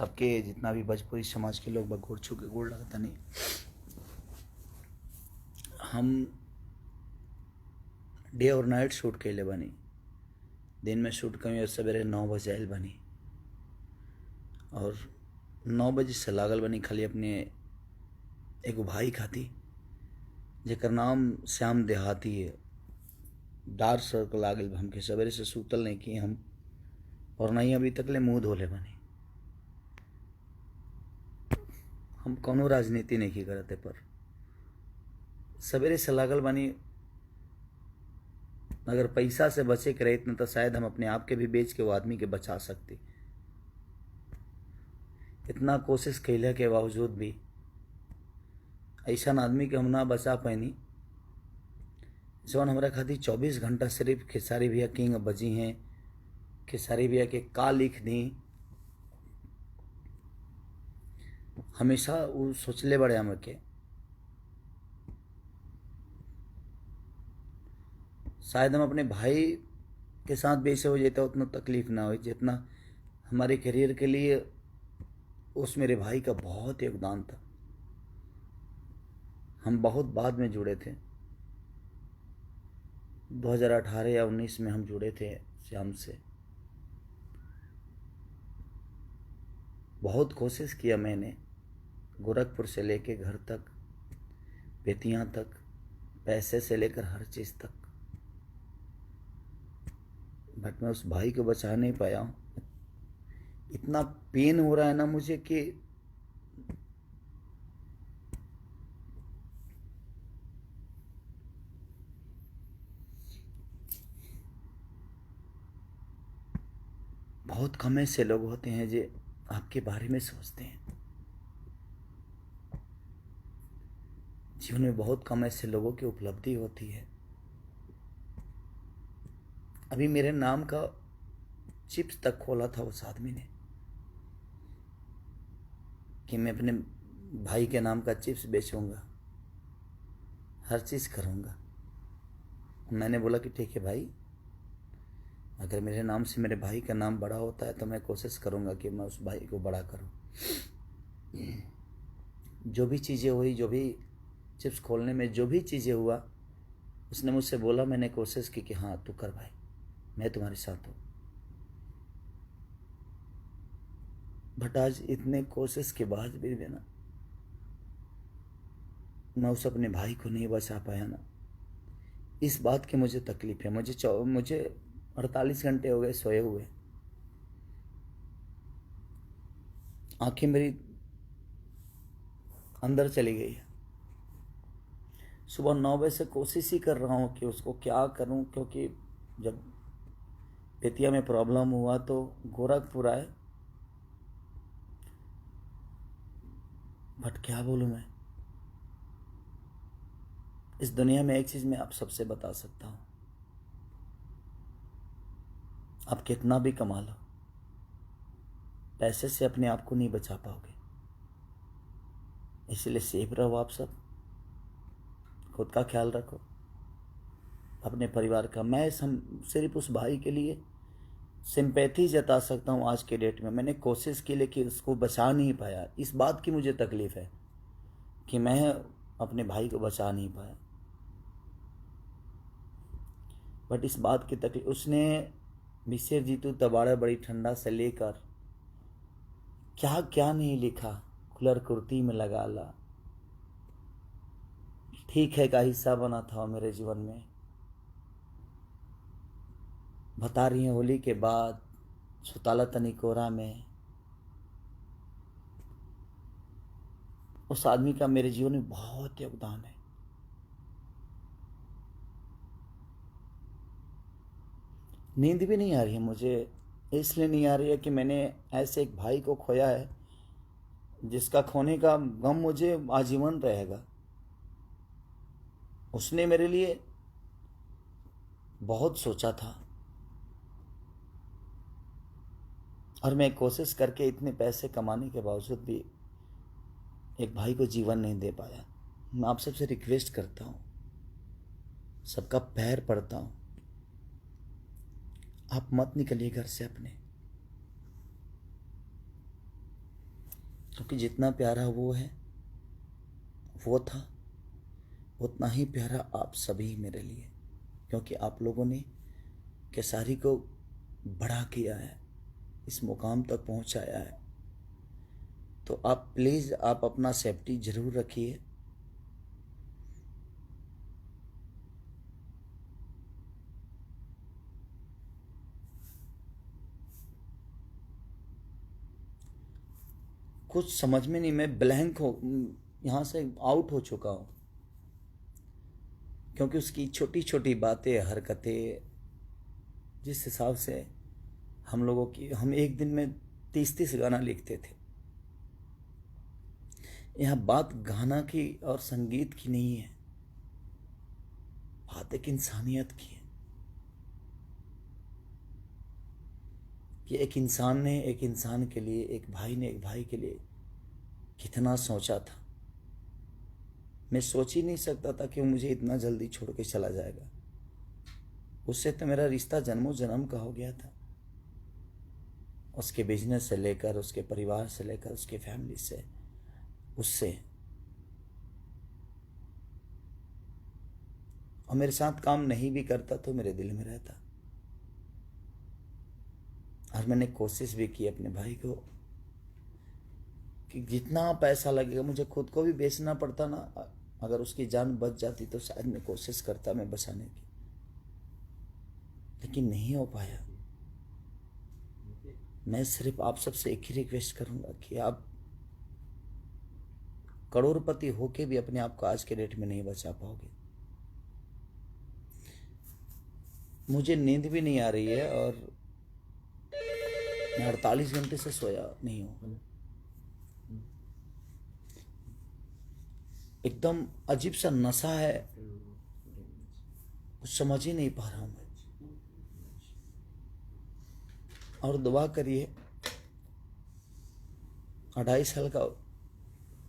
सबके जितना भी भोजपुरी समाज के लोग गोड़ छू के गोड़ लगता नहीं। हम डे और नाइट शूट कैले बनी। दिन में शूट कमी और सवेरे 9 बजे आयल बनी और 9 बजे से लागल बनी खाली अपने एगो भाई खाती जेकर नाम श्याम देहाती है। डार्क सर्कल आ गई हमके, सवेरे से सूतल नहीं किए हम और नहीं अभी तक ले मुँह धोले बनी। हम कौनो राजनीति नहीं की करते पर सवेरे से लागल बनी। अगर पैसा से बचे के रहित न तो शायद हम अपने आप के भी बेच के वो आदमी के बचा सकते। इतना कोशिश कैले के बावजूद भी ऐसा आदमी के हम ना बचा पैनी जौन हमारा खातिर 24 घंटा सिर्फ खेसारी भैया किंग बजी हैं। खेसारी भैया के का लिख दी हमेशा वो सोचले बड़े हम के शायद हम अपने भाई के साथ भी ऐसे हो जाता उतना तकलीफ ना हो जितना हमारे करियर के लिए उस मेरे भाई का बहुत योगदान था। हम बहुत बाद में जुड़े थे, 2018 या 19 में हम जुड़े थे श्याम से। बहुत कोशिश किया मैंने, गोरखपुर से लेके घर तक, बेतियां तक, पैसे से लेकर हर चीज़ तक, बट मैं उस भाई को बचा नहीं पाया हूँ। इतना पेन हो रहा है ना मुझे कि बहुत कम ऐसे लोग होते हैं जो आपके बारे में सोचते हैं। जीवन में बहुत कम ऐसे लोगों की उपलब्धि होती है। अभी मेरे नाम का चिप्स तक खोला था उस आदमी ने कि मैं अपने भाई के नाम का चिप्स बेचूंगा, हर चीज़ करूंगा। मैंने बोला कि ठीक है भाई, अगर मेरे नाम से मेरे भाई का नाम बड़ा होता है तो मैं कोशिश करूंगा कि मैं उस भाई को बड़ा करूं। जो भी चीज़ें हुई, जो भी चिप्स खोलने में जो भी चीज़ें हुआ, उसने मुझसे बोला, मैंने कोशिश की कि हाँ तू कर भाई, मैं तुम्हारे साथ हूँ। बट आज इतने कोशिश के बाद भी ना मैं उस अपने भाई को नहीं बचा पाया ना, इस बात की मुझे तकलीफ है। मुझे 48 घंटे हो गए सोए हुए, आंखें मेरी अंदर चली गई है। सुबह 9 बजे से कोशिश ही कर रहा हूँ कि उसको क्या करूँ, क्योंकि जब बेतिया में प्रॉब्लम हुआ तो गोरखपुर आए। बट क्या बोलूँ मैं, इस दुनिया में एक चीज़ मैं आप सबसे बता सकता हूँ, आप कितना भी कमा लो, पैसे से अपने आप को नहीं बचा पाओगे। इसलिए सेफ रहो आप सब, खुद का ख्याल रखो, अपने परिवार का। मैं सिर्फ उस भाई के लिए सिंपैथी जता सकता हूँ आज के डेट में। मैंने कोशिश की लेकिन उसको बचा नहीं पाया। इस बात की मुझे तकलीफ है कि मैं अपने भाई को बचा नहीं पाया। बट इस बात की तकलीफ, उसने मिसेर जीतू तबाड़ा बड़ी ठंडा से लेकर क्या क्या नहीं लिखा, खुलर कुर्ती में लगा ला, ठीक है का हिस्सा बना था मेरे जीवन में। बता रही हैं होली के बाद, सुताला तनी कोरा में, उस आदमी का मेरे जीवन में बहुत योगदान है। नींद भी नहीं आ रही है मुझे, इसलिए नहीं आ रही है कि मैंने ऐसे एक भाई को खोया है जिसका खोने का गम मुझे आजीवन रहेगा। उसने मेरे लिए बहुत सोचा था और मैं कोशिश करके इतने पैसे कमाने के बावजूद भी एक भाई को जीवन नहीं दे पाया। मैं आप सबसे रिक्वेस्ट करता हूँ, सबका पैर पड़ता हूँ, आप मत निकलिए घर से अपने। क्योंकि जितना प्यारा वो है, वो था, उतना ही प्यारा आप सभी मेरे लिए, क्योंकि आप लोगों ने केसारी को बड़ा किया है, इस मुकाम तक पहुंचाया है। तो आप प्लीज़ आप अपना सेफ्टी ज़रूर रखिए। कुछ समझ में नहीं, मैं ब्लैंक हो, यहाँ से आउट हो चुका हूँ, क्योंकि उसकी छोटी छोटी बातें, हरकतें, जिस हिसाब से हम लोगों की, हम एक दिन में 30-30 गाना लिखते थे। यहाँ बात गाना की और संगीत की नहीं है, बात एक इंसानियत की है कि एक इंसान ने एक इंसान के लिए, एक भाई ने एक भाई के लिए कितना सोचा था। मैं सोच ही नहीं सकता था कि वो मुझे इतना जल्दी छोड़ के चला जाएगा। उससे तो मेरा रिश्ता जन्मों जन्म का हो गया था, उसके बिजनेस से लेकर, उसके परिवार से लेकर, उसके फैमिली से, उससे। और मेरे साथ काम नहीं भी करता तो मेरे दिल में रहता। और मैंने कोशिश भी की अपने भाई को कि जितना पैसा लगेगा, मुझे खुद को भी बेचना पड़ता ना, अगर उसकी जान बच जाती तो शायद मैं कोशिश करता मैं बचाने की, लेकिन नहीं हो पाया। मैं सिर्फ आप सबसे एक ही रिक्वेस्ट करूंगा कि आप करोड़पति होके भी अपने आप को आज के डेट में नहीं बचा पाओगे। मुझे नींद भी नहीं आ रही है और मैं 48 घंटे से सोया नहीं हूं। एकदम अजीब सा नशा है, कुछ समझ ही नहीं पा रहा हूं मैं। और दुआ करिए, 2.5 साल का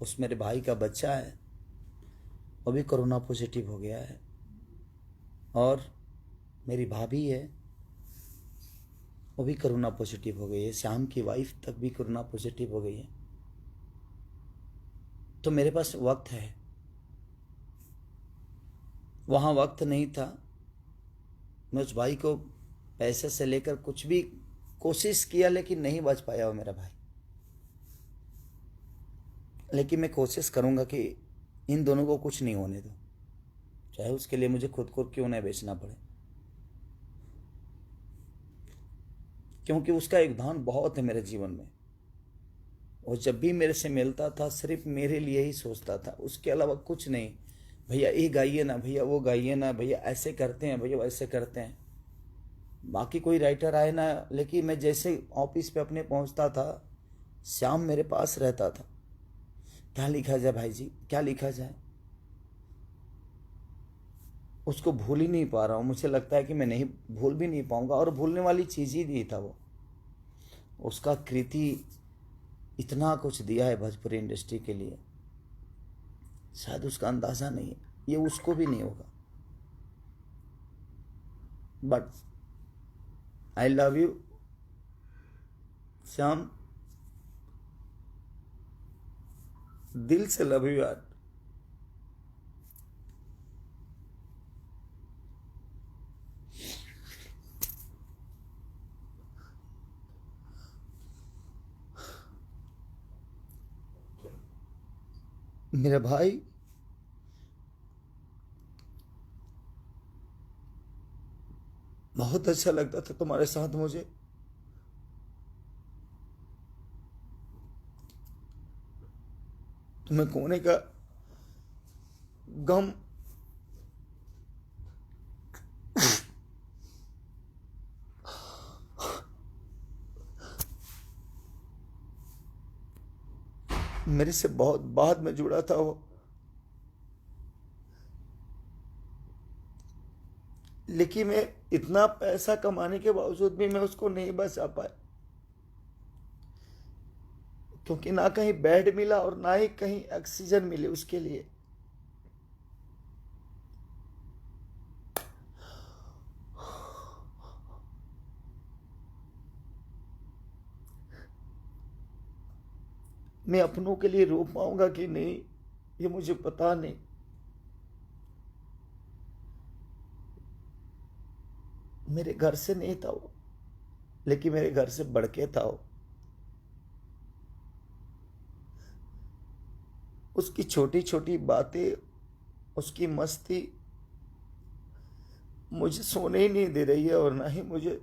उस मेरे भाई का बच्चा है, वो भी कोरोना पॉजिटिव हो गया है। और मेरी भाभी है, वो भी कोरोना पॉजिटिव हो गई है। श्याम की वाइफ तक भी कोरोना पॉजिटिव हो गई है। तो मेरे पास वक्त है, वहाँ वक्त नहीं था। मैं उस भाई को पैसे से लेकर कुछ भी कोशिश किया, लेकिन नहीं बच पाया वो मेरा भाई। लेकिन मैं कोशिश करूँगा कि इन दोनों को कुछ नहीं होने दो, चाहे उसके लिए मुझे खुद को क्यों नहीं बेचना पड़े, क्योंकि उसका योगदान बहुत है मेरे जीवन में। वो जब भी मेरे से मिलता था सिर्फ मेरे लिए ही सोचता था, उसके अलावा कुछ नहीं। भैया ये गाइए ना, भैया वो गाइए ना, भैया ऐसे करते हैं, भैया वैसे करते हैं। बाकी कोई राइटर आए ना, लेकिन मैं जैसे ऑफिस पे अपने पहुंचता था, श्याम मेरे पास रहता था। क्या लिखा जाए भाई जी, क्या लिखा जाए। उसको भूल ही नहीं पा रहा हूँ। मुझे लगता है कि मैं नहीं भूल भी नहीं पाऊंगा, और भूलने वाली चीज़ ही नहीं था वो। उसका कृति इतना कुछ दिया है भोजपुरी इंडस्ट्री के लिए, शायद उसका अंदाज़ा नहीं है, ये उसको भी नहीं होगा। But I love you Shyam, दिल से लव यू यार। मेरा भाई बहुत अच्छा लगता था तुम्हारे साथ मुझे। तुम्हें खोने का गम मेरे से बहुत बाद में जुड़ा था वो, लेकिन मैं इतना पैसा कमाने के बावजूद भी मैं उसको नहीं बचा पाया, क्योंकि ना कहीं बेड मिला और ना ही कहीं ऑक्सीजन मिली उसके लिए। मैं अपनों के लिए रो पाऊंगा कि नहीं, ये मुझे पता नहीं। मेरे घर से नहीं था वो, लेकिन मेरे घर से बढ़ के था वो। उसकी छोटी छोटी बातें, उसकी मस्ती मुझे सोने ही नहीं दे रही है, और ना ही मुझे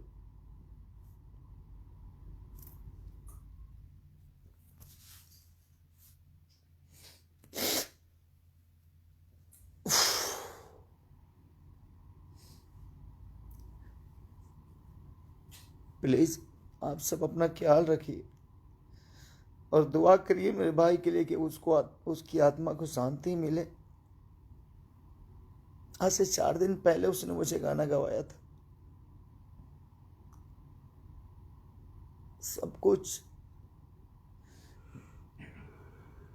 प्लीज आप सब अपना ख्याल रखिए और दुआ करिए मेरे भाई के लिए कि उसको उसकी आत्मा को शांति मिले। आज से 4 दिन पहले उसने मुझे गाना गवाया था। सब कुछ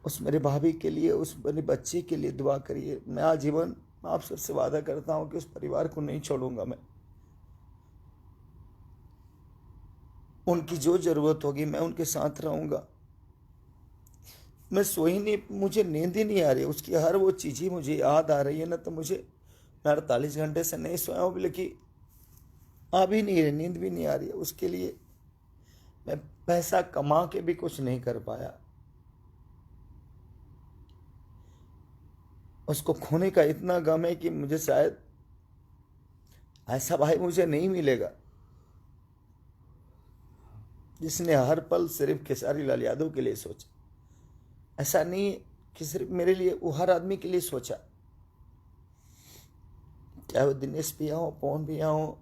उस मेरे भाभी के लिए, उस मेरे बच्चे के लिए दुआ करिए। मैं आजीवन आप सबसे वादा करता हूं कि उस परिवार को नहीं छोड़ूंगा। मैं उनकी जो जरूरत होगी मैं उनके साथ रहूंगा। मैं सो ही नहीं, मुझे नींद ही नहीं आ रही। उसकी हर वो चीज़ ही मुझे याद आ रही है ना, तो मुझे, मैं 48 घंटे से नहीं सोया हूँ, लेकिन आ भी नहीं रही, नींद भी नहीं आ रही है। उसके लिए मैं पैसा कमा के भी कुछ नहीं कर पाया। उसको खोने का इतना गम है कि मुझे शायद ऐसा भाई मुझे नहीं मिलेगा जिसने हर पल सिर्फ खेसारी लाल यादव के लिए सोचा। ऐसा नहीं कि सिर्फ मेरे लिए, वो हर आदमी के लिए सोचा, चाहे वो दिनेश भैया हो, पवन भैया हो,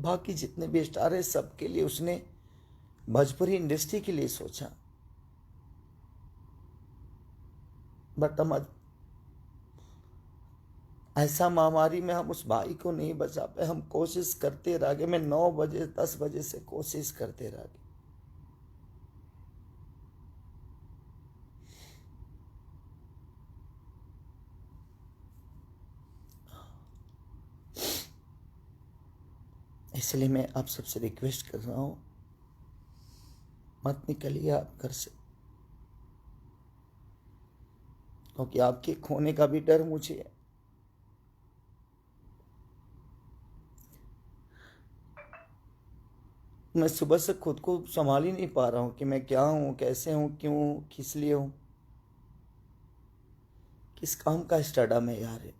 बाकी जितने भी स्टार है, सबके लिए उसने भोजपुरी इंडस्ट्री के लिए सोचा। बट हम ऐसा महामारी में हम उस भाई को नहीं बचा पाए। हम कोशिश करते रह गए। मैं 9 बजे 10 बजे से कोशिश करते रह गए। इसलिए मैं आप सबसे रिक्वेस्ट कर रहा हूं, मत निकलिए आप घर से, क्योंकि आपके खोने का भी डर मुझे है। मैं सुबह से खुद को संभाल ही नहीं पा रहा हूं कि मैं क्या हूं, कैसे हूं, क्यों हूं, किस लिए हूं, किस काम का स्टारडम है यार।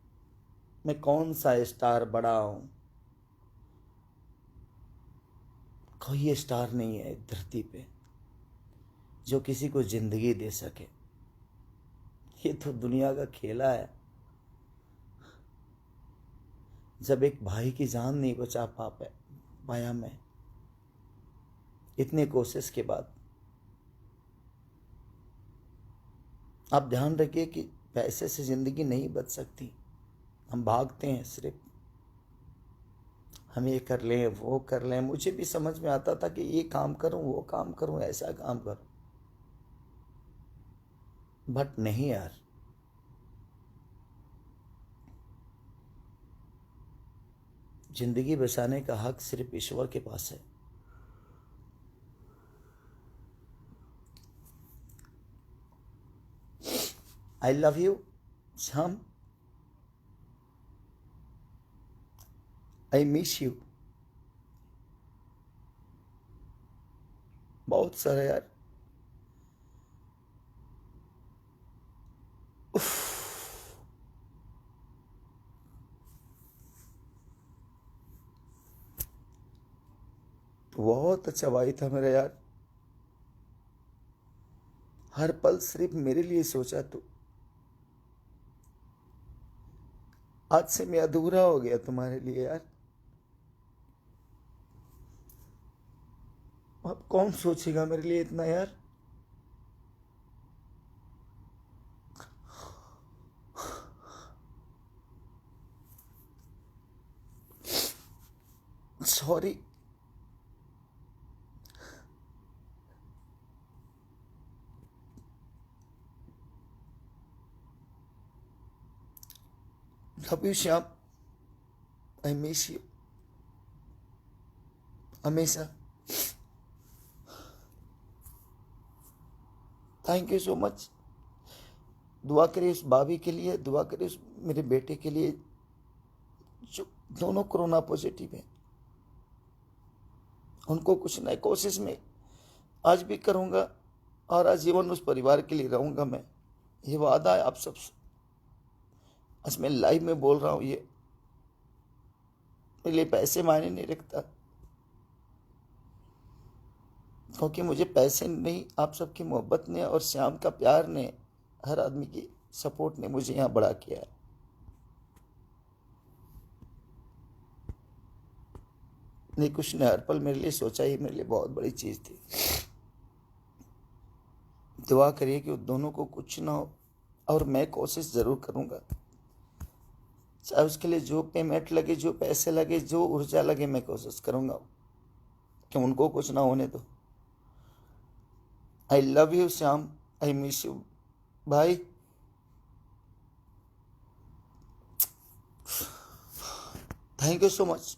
मैं कौन सा स्टार बड़ा हूं। कोई स्टार नहीं है धरती पे जो किसी को जिंदगी दे सके। ये तो दुनिया का खेला है। जब एक भाई की जान नहीं बचा पाया मैं, इतने कोशिश के बाद। आप ध्यान रखिए कि पैसे से जिंदगी नहीं बच सकती। हम भागते हैं सिर्फ, हम ये कर लें, वो कर लें। मुझे भी समझ में आता था कि ये काम करूं, वो काम करूं, ऐसा काम करूं, बट नहीं यार। जिंदगी बचाने का हक सिर्फ ईश्वर के पास है। आई love you Shyam, I miss you बहुत सारा यार। बहुत अच्छा भाई था मेरा यार। हर पल सिर्फ मेरे लिए सोचा तू। आज से मैं अधूरा हो गया तुम्हारे लिए यार। अब कौन सोचेगा मेरे लिए इतना यार। Sorry. Love you Shyam, I miss you हमेशा। Thank you so much. दुआ करिए उस भाभी के लिए, दुआ करिए उस मेरे बेटे के लिए जो दोनों कोरोना पॉजिटिव हैं। उनको कुछ नई कोशिश में आज भी करूँगा और आजीवन उस परिवार के लिए रहूँगा। मैं ये वादा है आप सबसे, आज मैं लाइव में बोल रहा हूँ। ये मेरे लिए पैसे मायने नहीं रखता, क्योंकि मुझे पैसे नहीं, आप सबकी मोहब्बत ने और श्याम का प्यार ने, हर आदमी की सपोर्ट ने मुझे यहाँ बड़ा किया है। नहीं, कुछ ने हर पल मेरे लिए सोचा, ही मेरे लिए बहुत बड़ी चीज़ थी। दुआ करिए कि उन दोनों को कुछ ना हो, और मैं कोशिश ज़रूर करूँगा, चाहे उसके लिए जो पेमेंट लगे, जो पैसे लगे, जो ऊर्जा लगे, मैं कोशिश करूँगा कि उनको कुछ ना होने दो। I love you Shyam, I miss you भाई। Thank you so much.